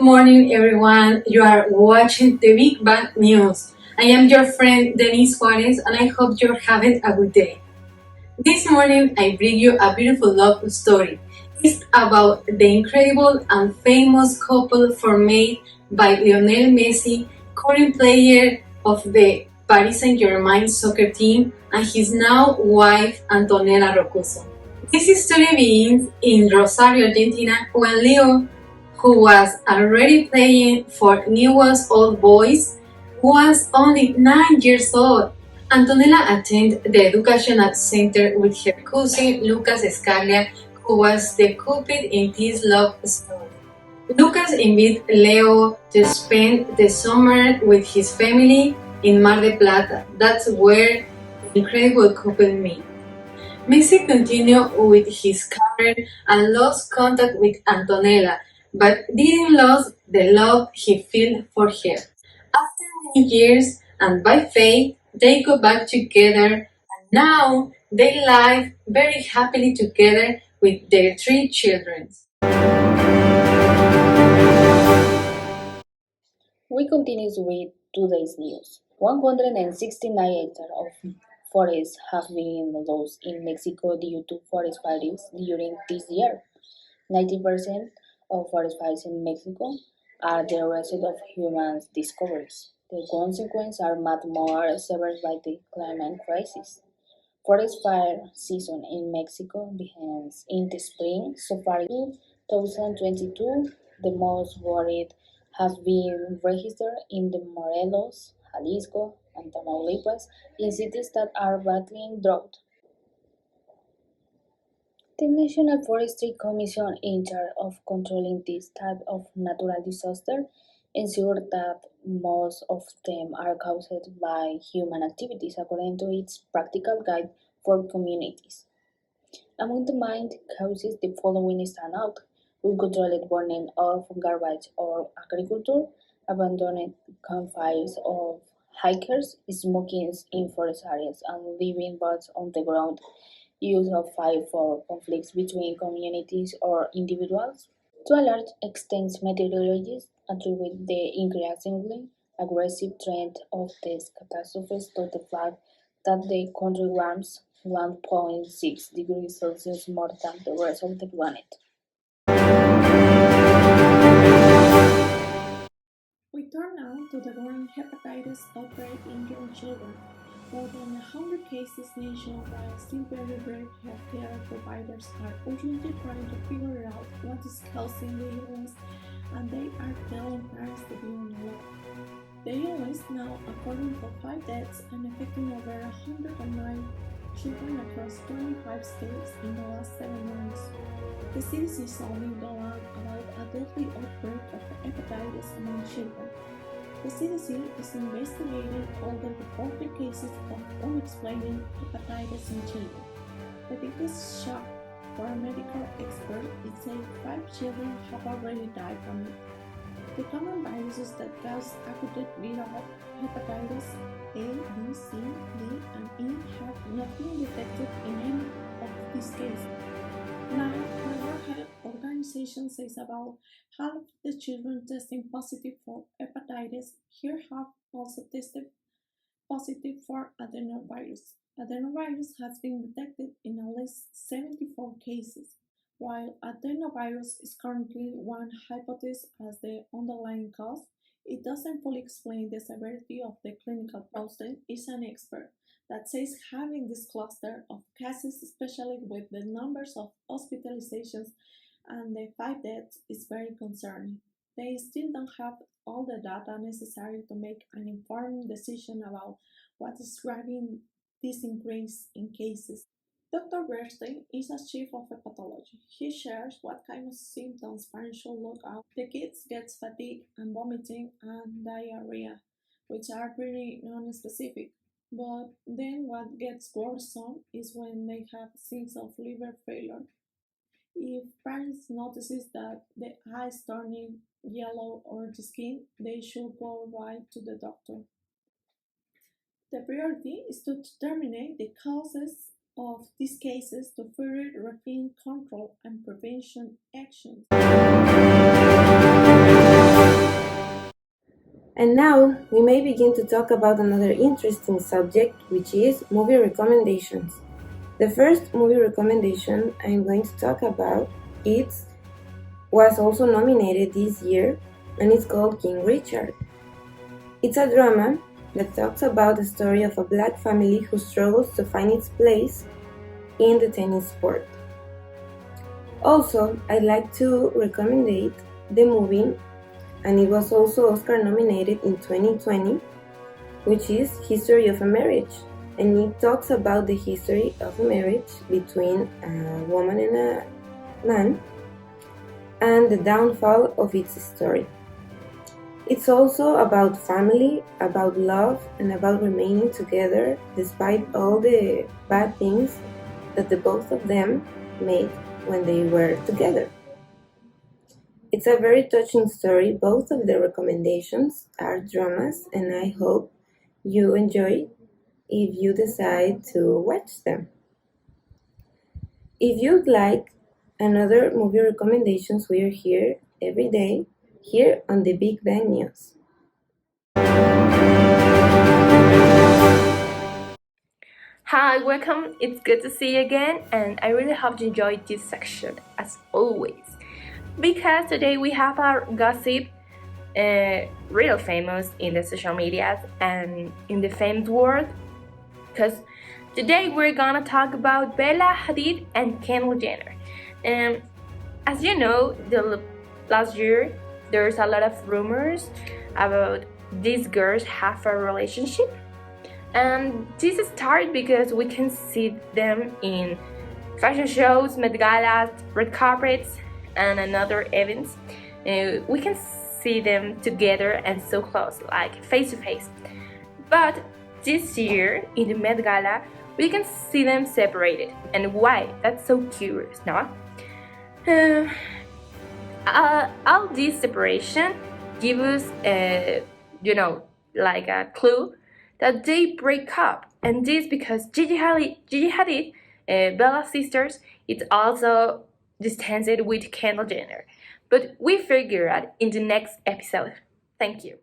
morning, everyone. You are watching the Big Bang News. I am your friend Denise Juarez, and I hope you're having a good day. This morning, I bring you a beautiful love story. It's about the incredible and famous couple formed by Lionel Messi, current player of the Paris Saint-Germain soccer team, and his now wife Antonella Roccuzzo. This story begins in Rosario, Argentina, when Leo, who was already playing for Newell's Old Boys, was only 9 years old. Antonella attended the educational center with her cousin Lucas Escaglia, who was the cupid in this love story. Lucas invited Leo to spend the summer with his family in Mar del Plata. That's where the incredible couple met. Messi continued with his career and lost contact with Antonella, but didn't lose the love he felt for her. After many years and by faith, they got back together, and now they live very happily together with their 3 children. We continue with today's news. 169 hectares of forests have been lost in Mexico due to forest fires during this year. 90% of forest fires in Mexico are the result of human discoveries. The consequences are much more severe by the climate crisis. Forest fire season in Mexico begins in the spring. So far in 2022, the most worried have been registered in the Morelos, Jalisco, and Tamaulipas, in cities that are battling drought. The National Forestry Commission, in charge of controlling this type of natural disaster, ensures that most of them are caused by human activities according to its practical guide for communities. Among the main causes, the following stand out: uncontrolled burning of garbage or agriculture, abandoned campfires of hikers, smoking in forest areas, and leaving butts on the ground, use of fire for conflicts between communities or individuals. To a large extent, meteorologists attribute the increasingly aggressive trend of these catastrophes to the fact that the country warms 1.6 degrees Celsius more than the rest of the planet. We turn now to the growing hepatitis outbreak in young children. More than 100 cases nationwide, still very healthcare providers are urgently trying to figure out what is causing the illness, and they are telling parents to be on alert. The illness now according to 5 deaths and affecting over 109 children across 25 states in the last 7 months. The CDC is sounding the alarm about a deadly outbreak of hepatitis among children. The CDC is investigating all the reported cases of unexplained hepatitis in children. The biggest shock for a medical expert is that 5 children have already died from it. The common viruses that cause acute viral hepatitis A, B, C, D, and E have not been detected in any of these cases. Now, the World Health Organization says about half of the children testing positive for hepatitis here have also tested positive for adenovirus. Adenovirus has been detected in at least 74 cases. While adenovirus is currently one hypothesis as the underlying cause, it doesn't fully explain the severity of the clinical process. Is an expert that says having this cluster of cases, especially with the numbers of hospitalizations and the 5 deaths, is very concerning. They still don't have all the data necessary to make an informed decision about what is driving this increase in cases. Dr. Bernstein is a chief of hepatology. He shares what kind of symptoms parents should look out. The kids get fatigue and vomiting and diarrhea, which are pretty non-specific. But then what gets worrisome is when they have signs of liver failure. If parents notices that the eyes turning yellow or the skin, they should go right to the doctor. The priority is to determine the causes of these cases to further routine control and prevention actions. And now we may begin to talk about another interesting subject, which is movie recommendations. The first movie recommendation I'm going to talk about was also nominated this year, and it's called King Richard. It's a drama that talks about the story of a black family who struggles to find its place in the tennis sport. Also, I'd like to recommend the movie, and it was also Oscar nominated in 2020, which is History of a Marriage, and it talks about the history of a marriage between a woman and a man and the downfall of its story. It's also about family, about love, and about remaining together despite all the bad things that the both of them made when they were together. It's a very touching story. Both of the recommendations are dramas, and I hope you enjoy if you decide to watch them. If you'd like another movie recommendations, we are here every day, here on the Big Bang News. Hi, welcome. It's good to see you again, and I really hope you enjoyed this section as always. Because today we have our gossip, real famous in the social medias and in the famous world. Because today we're gonna talk about Bella Hadid and Kendall Jenner. As you know, the last year there's a lot of rumors about these girls have a relationship. And this started because we can see them in fashion shows, Met Galas, red carpets, and another events. We can see them together and so close, like face to face. But this year, in the Met Gala, we can see them separated. And why? That's so curious, no? All this separation give us, like a clue that they break up, and this because Gigi Hadid, Bella's sisters, it's also distanced with Kendall Jenner. But we figure out in the next episode. Thank you.